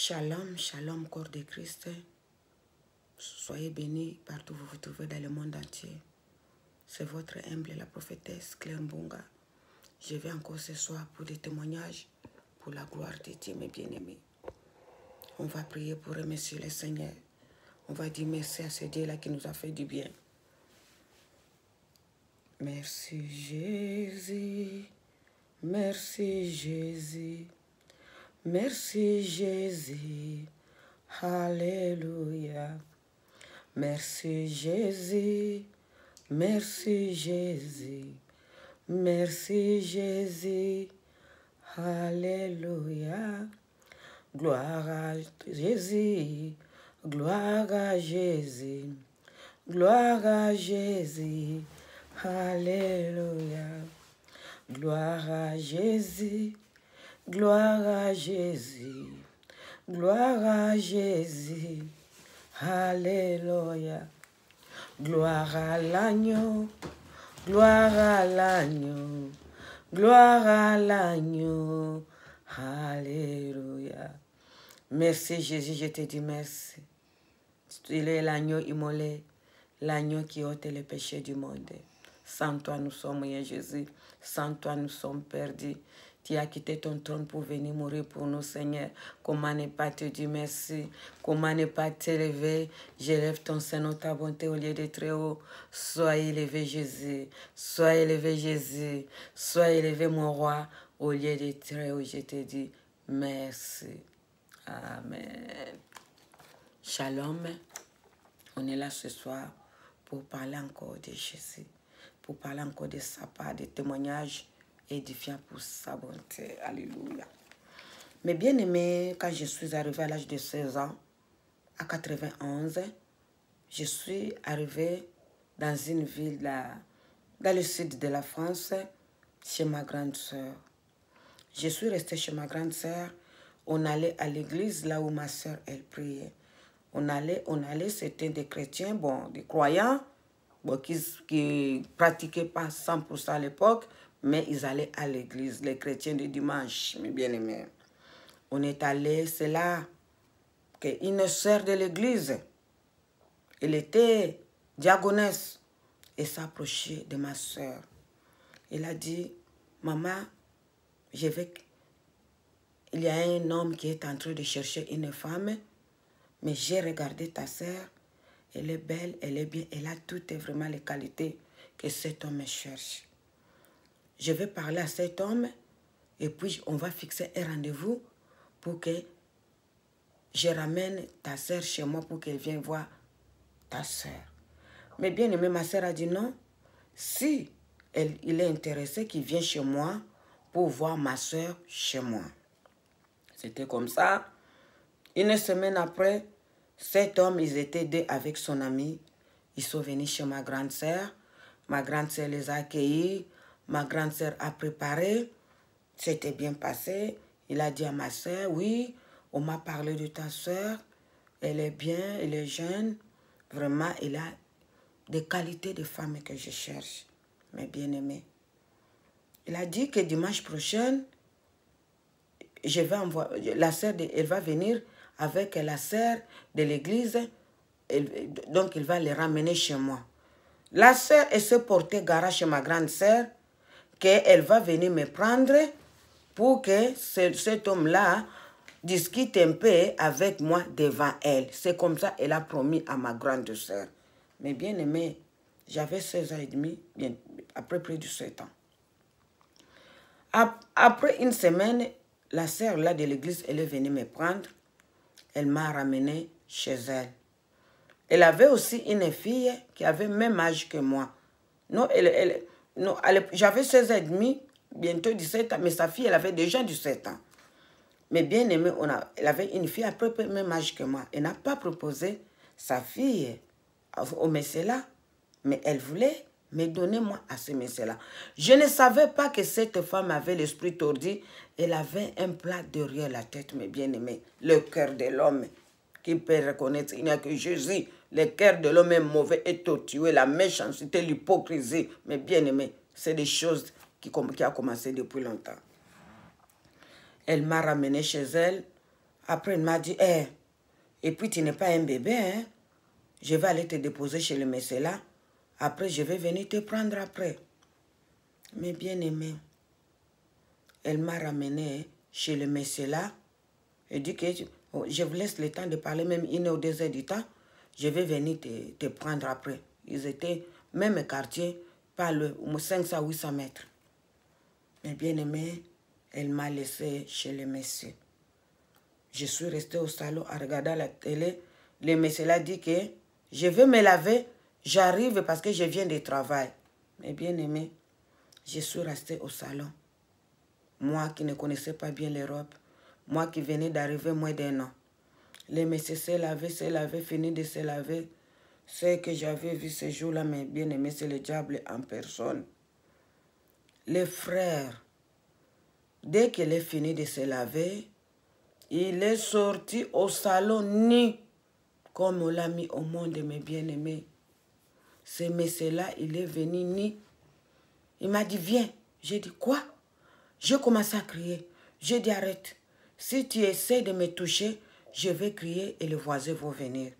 Shalom, shalom, corps de Christ. Soyez bénis partout où vous vous trouvez dans le monde entier. C'est votre humble, la prophétesse Claire Mbonga. Je vais encore ce soir pour des témoignages, pour la gloire de Dieu, mes bien-aimés. On va prier pour remercier le Seigneur. On va dire merci à ce Dieu-là qui nous a fait du bien. Merci Jésus, merci Jésus, merci Jésus, Alléluia. Merci Jésus, merci Jésus, merci Jésus, Alléluia. Gloire à Jésus, gloire à Jésus, gloire à Jésus, Alléluia. Gloire à Jésus, gloire à Jésus, gloire à Jésus, Alléluia. Gloire à l'agneau, gloire à l'agneau, gloire à l'agneau, Alléluia. Merci Jésus, je te dis merci. Il est l'agneau immolé, l'agneau qui ôte les péchés du monde. Sans toi, nous sommes rien, Jésus. Sans toi, nous sommes perdus. Tu as quitté ton trône pour venir mourir pour nous, Seigneur. Comment ne pas te dire merci? Comment ne pas t'élever? J'élève ton Seigneur, ta bonté au lieu de très haut. Sois élevé, Jésus. Sois élevé, Jésus. Sois élevé, mon roi, au lieu de très haut. Je te dis merci. Amen. Shalom. On est là ce soir pour parler encore de Jésus. Pour parler encore de sa part, des témoignages édifiants pour sa bonté. Alléluia. Mais bien aimé, quand je suis arrivée à l'âge de 16 ans, à 91, je suis arrivée dans une ville dans le sud de la France, chez ma grande sœur. Je suis restée chez ma grande sœur. On allait à l'église là où ma sœur, elle priait. On allait, c'était des chrétiens, bon, des croyants, bon, qui ne pratiquaient pas 100% à l'époque, mais ils allaient à l'église, les chrétiens du dimanche, mes bien-aimés. On est allé, c'est là qu'une sœur de l'église, elle était diaconesse, et s'approchait de ma sœur. Elle a dit, maman, il y a un homme qui est en train de chercher une femme, mais j'ai regardé ta sœur, elle est belle, elle est bien, elle a toutes vraiment les qualités que cet homme cherche. Je vais parler à cet homme et puis on va fixer un rendez-vous pour que je ramène ta sœur chez moi pour qu'elle vienne voir ta sœur. Mais bien aimé, ma sœur a dit non. Si il est intéressé, qu'il vienne chez moi pour voir ma sœur chez moi. C'était comme ça. Une semaine après, cet homme, ils étaient deux avec son ami. Ils sont venus chez ma grande sœur. Ma grande sœur les a accueillis. Ma grande sœur a préparé. C'était bien passé. Il a dit à ma sœur, oui, on m'a parlé de ta sœur. Elle est bien, elle est jeune. Vraiment, elle a des qualités de femme que je cherche. Mais bien aimée. Il a dit que dimanche prochain, je vais envoyer, la sœur, elle va venir avec la sœur de l'église. Donc, il va les ramener chez moi. La sœur, elle se portait garage chez ma grande sœur, qu'elle va venir me prendre pour que cet homme-là discute un peu avec moi devant elle. C'est comme ça qu'elle a promis à ma grande sœur. Mais bien aimé, j'avais 16 ans et demi, bien, après près de 7 ans. Après une semaine, la sœur là de l'église, elle est venue me prendre. Elle m'a ramené chez elle. Elle avait aussi une fille qui avait le même âge que moi. Non, j'avais 16 ans et demi, bientôt 17 ans, mais sa fille, elle avait déjà 17 ans. Mais bien aimé, elle avait une fille à peu près le même âge que moi. Elle n'a pas proposé sa fille au monsieur-là, mais elle voulait me donner moi à ce monsieur-là. Je ne savais pas que cette femme avait l'esprit tordu. Elle avait un plat derrière la tête, mes bien-aimés. Le cœur de l'homme qui peut reconnaître, il n'y a que Jésus. Le cœur de l'homme est mauvais et tortueux, la méchanceté, l'hypocrisie. Mais bien-aimés, c'est des choses qui ont commencé depuis longtemps. Elle m'a ramené chez elle. Après, il m'a dit, eh, et puis tu n'es pas un bébé, hein? Je vais aller te déposer chez le médecin là. Après, je vais venir te prendre après. Mais bien aimé, elle m'a ramené chez le médecin là. Elle dit que je vous laisse le temps de parler, même 1 ou 2 heures du temps. Je vais venir te prendre après. Ils étaient même quartier, pas le 500 ou 800 mètres. Mais bien aimé, elle m'a laissé chez le monsieur. Je suis restée au salon à regarder la télé. Le monsieur là dit que je vais me laver, j'arrive parce que je viens de travail. Mais bien aimé, je suis restée au salon. Moi qui ne connaissais pas bien l'Europe, moi qui venais d'arriver moins d'1 an. Le monsieur s'est lavé, fini de se laver. Ce que j'avais vu ce jour-là, mais bien aimé, c'est le diable en personne. Le frère, dès qu'il est fini de se laver, il est sorti au salon nu, comme on l'a mis au monde, mes bien-aimés. Ce monsieur-là, il est venu nu. Il m'a dit, viens. J'ai dit, quoi? J'ai commencé à crier. J'ai dit, arrête. Si tu essaies de me toucher, je vais crier et les voisins vont venir.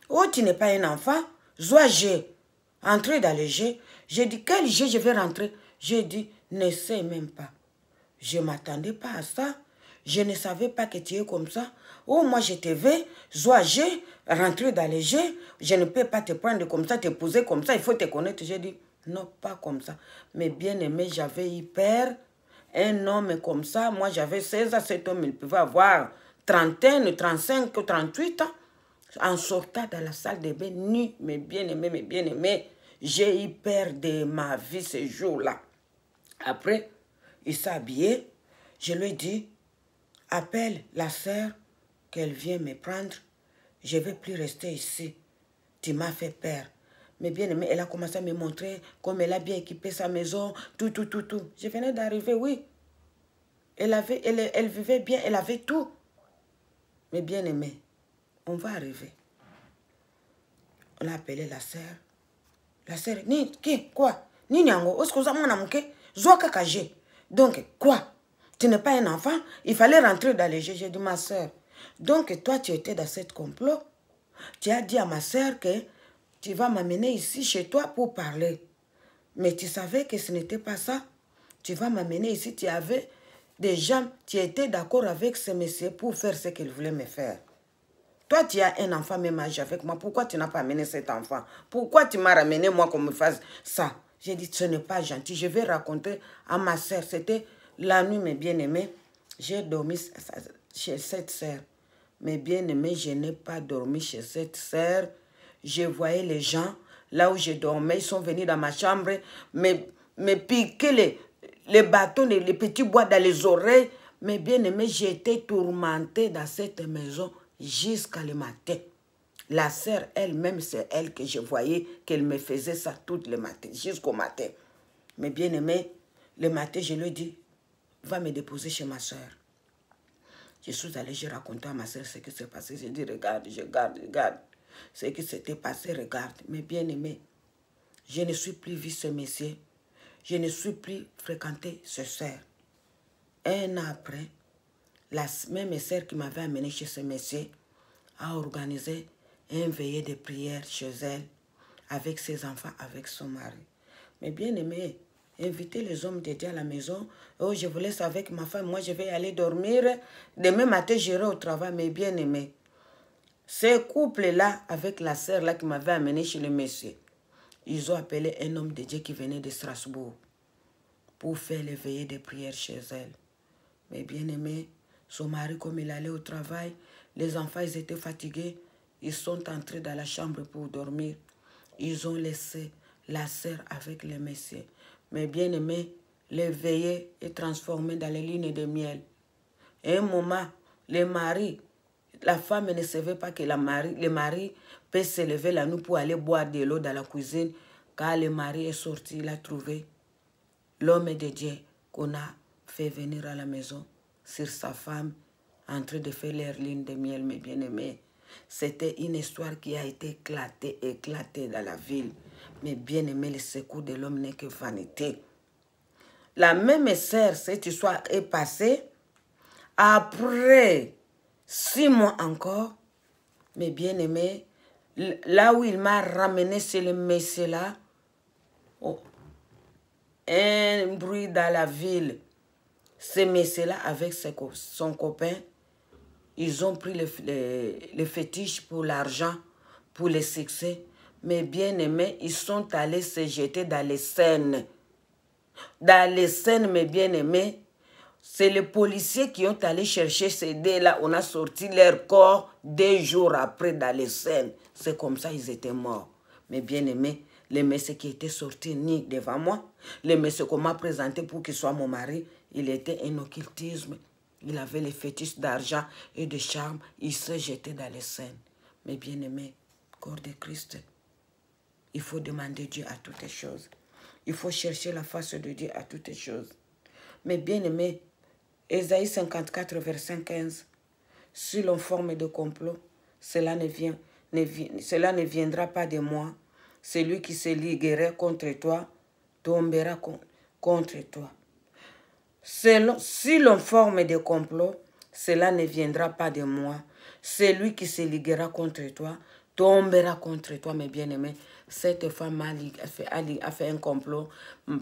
Oh, tu n'es pas un enfant? Sois jet. Entrez dans le jet. J'ai dit, quel jet je vais rentrer? J'ai dit, n'essaie même pas. Je ne m'attendais pas à ça. Je ne savais pas que tu es comme ça. Oh, moi, je te vais, sois jet, rentrer dans le jet. Je ne peux pas te prendre comme ça, te poser comme ça. Il faut te connaître. J'ai dit, non, pas comme ça. Mais bien aimé, j'avais eu peur. Un homme comme ça, moi, j'avais 16 ans. Cet homme, il pouvait avoir 30, 35, 38 ans. En sortant dans la salle de bain, nu, mes bien-aimés, j'ai eu peur de ma vie ce jour-là. Après, il s'est habillé. Je lui ai dit, appelle la sœur qu'elle vienne me prendre. Je ne vais plus rester ici. Tu m'as fait peur. Mais bien aimé, elle a commencé à me montrer comme elle a bien équipé sa maison, tout. Je venais d'arriver, oui. Elle vivait bien, elle avait tout. Mais bien aimé, on va arriver. On a appelé la sœur. La sœur, ni, qui, quoi? Ni nyango, excusez-moi, namuke, zoaka kaje. Donc, quoi? Tu n'es pas un enfant, il fallait rentrer dans les jeux. J'ai dit, ma sœur, donc toi, tu étais dans cette complot. Tu as dit à ma sœur que tu vas m'amener ici chez toi pour parler. Mais tu savais que ce n'était pas ça. Tu vas m'amener ici, tu avais des gens, tu étais d'accord avec ce monsieur pour faire ce qu'il voulait me faire. Toi, tu as un enfant même âge avec moi. Pourquoi tu n'as pas amené cet enfant? Pourquoi tu m'as ramené moi qu'on me fasse ça? J'ai dit, ce n'est pas gentil. Je vais raconter à ma soeur. C'était la nuit, mes bien-aimés. J'ai dormi chez cette soeur. Mes bien-aimés, je n'ai pas dormi chez cette soeur. Je voyais les gens, là où je dormais, ils sont venus dans ma chambre, me piquer les bâtons, les petits bois dans les oreilles. Mes bien-aimés, j'ai été tourmentée dans cette maison jusqu'à le matin. La sœur elle-même, c'est elle que je voyais qu'elle me faisait ça toutes les matins, jusqu'au matin. Mais bien aimé, le matin, je lui ai dit, va me déposer chez ma sœur. Je suis allée, j'ai raconté à ma sœur ce qui s'est passé. J'ai dit, regarde. Ce qui s'était passé, regarde. Mais bien aimé, je ne suis plus vu ce monsieur. Je ne suis plus fréquenté ce sœur. Un an après, la même sœur qui m'avait amené chez ce monsieur a organisé un veillée de prière chez elle, avec ses enfants, avec son mari. Mais bien aimé, inviter les hommes de Dieu à la maison. Oh, je vous laisse avec ma femme, moi je vais aller dormir. Demain matin, j'irai au travail, mais bien aimé. Ce couple-là, avec la sœur là qui m'avait amené chez le monsieur, ils ont appelé un homme de Dieu qui venait de Strasbourg pour faire les veillées de prière chez elle. Mais bien aimé, son mari, comme il allait au travail, les enfants, ils étaient fatigués. Ils sont entrés dans la chambre pour dormir. Ils ont laissé la sœur avec les messieurs. Mais bien aimé, les veillées est transformé dans les lignes de miel. Et un moment, le mari, la femme ne savait pas que le mari peut se lever la nuit pour aller boire de l'eau dans la cuisine. Quand le mari est sorti, il a trouvé l'homme de Dieu qu'on a fait venir à la maison sur sa femme en train de faire leur ligne de miel, mes bien-aimés. C'était une histoire qui a été éclatée dans la ville. Mais bien-aimés, le secours de l'homme n'est que vanité. La même sœur, cette histoire est passée après 6 mois encore, mes bien-aimés, là où il m'a ramené, c'est le messie-là. Oh, un bruit dans la ville. Ce messie-là, avec son copain, ils ont pris le fétiche pour l'argent, pour le succès. Mes bien-aimés, ils sont allés se jeter dans les scènes. Dans les scènes, mes bien-aimés, c'est les policiers qui ont allé chercher ces dés-là. On a sorti leur corps 2 jours après dans les scènes. C'est comme ça ils étaient morts. Mes bien-aimés, le monsieur qui était sorti ni devant moi, le monsieur qu'on m'a présenté pour qu'il soit mon mari, il était un occultisme. Il avait les fétiches d'argent et de charme. Il se jetait dans les scènes. Mes bien-aimés, corps de Christ, il faut demander Dieu à toutes choses. Il faut chercher la face de Dieu à toutes choses. Mes bien-aimés, Ésaïe 54, verset 15. Si l'on forme de complot, cela ne viendra pas de moi. Celui qui se liguerait contre toi tombera contre toi. Si l'on forme des complots, cela ne viendra pas de moi. Celui qui se liguera contre toi tombera contre toi, mes bien-aimés. Cette femme a fait un complot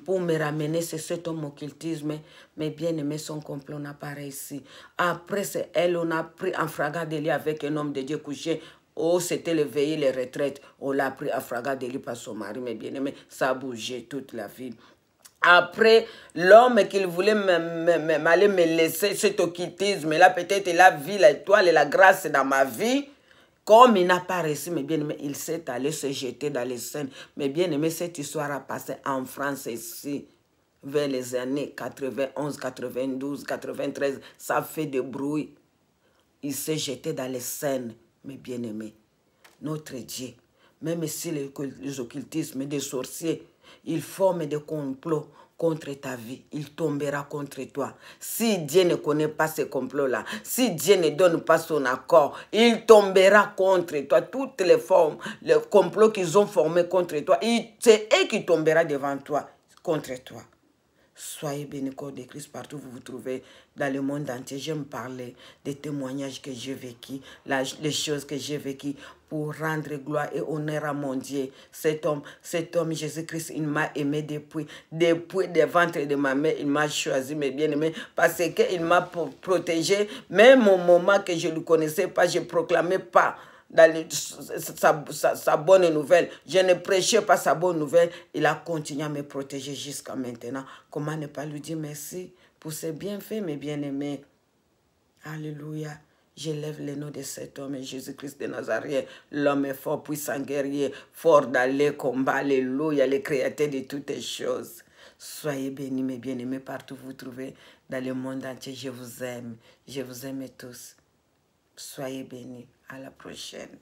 pour me ramener, c'est cet homme occultisme. Mes bien-aimés, son complot n'a pas réussi. Après, c'est elle, on a pris en flagrant délit avec un homme de Dieu couché. Oh, c'était le veillé, les retraites. On l'a pris en flagrant délit par son mari, mes bien-aimés. Ça a bougé toute la ville. Après, l'homme qu'il voulait m'aller me laisser, cet occultisme-là, peut-être il a vu l'étoile et la grâce dans ma vie. Comme il n'a pas réussi, mes bien-aimés, il s'est allé se jeter dans les scènes. Mes bien-aimés, cette histoire a passé en France ici, vers les années 91, 92, 93. Ça fait de bruit. Il s'est jeté dans les scènes, mes bien-aimés. Notre Dieu, même si les occultismes des sorciers, ils forment des complots contre ta vie, il tombera contre toi. Si Dieu ne connaît pas ces complots-là, si Dieu ne donne pas son accord, il tombera contre toi. Toutes les formes, les complots qu'ils ont formés contre toi, c'est eux qui tomberont devant toi, contre toi. Soyez bénis, corps de Christ, partout où vous vous trouvez dans le monde entier. J'aime parler des témoignages que j'ai vécus, les choses que j'ai vécues pour rendre gloire et honneur à mon Dieu. Cet homme, Jésus-Christ, il m'a aimé depuis le ventre de ma mère. Il m'a choisi, mes bien-aimés, parce qu'il m'a protégé. Même au moment que je ne le connaissais pas, je ne proclamais pas sa bonne nouvelle. Je ne prêchais pas sa bonne nouvelle. Il a continué à me protéger jusqu'à maintenant. Comment ne pas lui dire merci pour ses bienfaits, mes bien-aimés? Alléluia. J'élève le nom de cet homme, Jésus-Christ de Nazareth. L'homme est fort, puissant, guerrier, fort dans les combats. Alléluia, le créateur de toutes les choses. Soyez bénis, mes bien-aimés, partout où vous vous trouvez dans le monde entier. Je vous aime. Je vous aime tous. Soyez bénis. À la prochaine.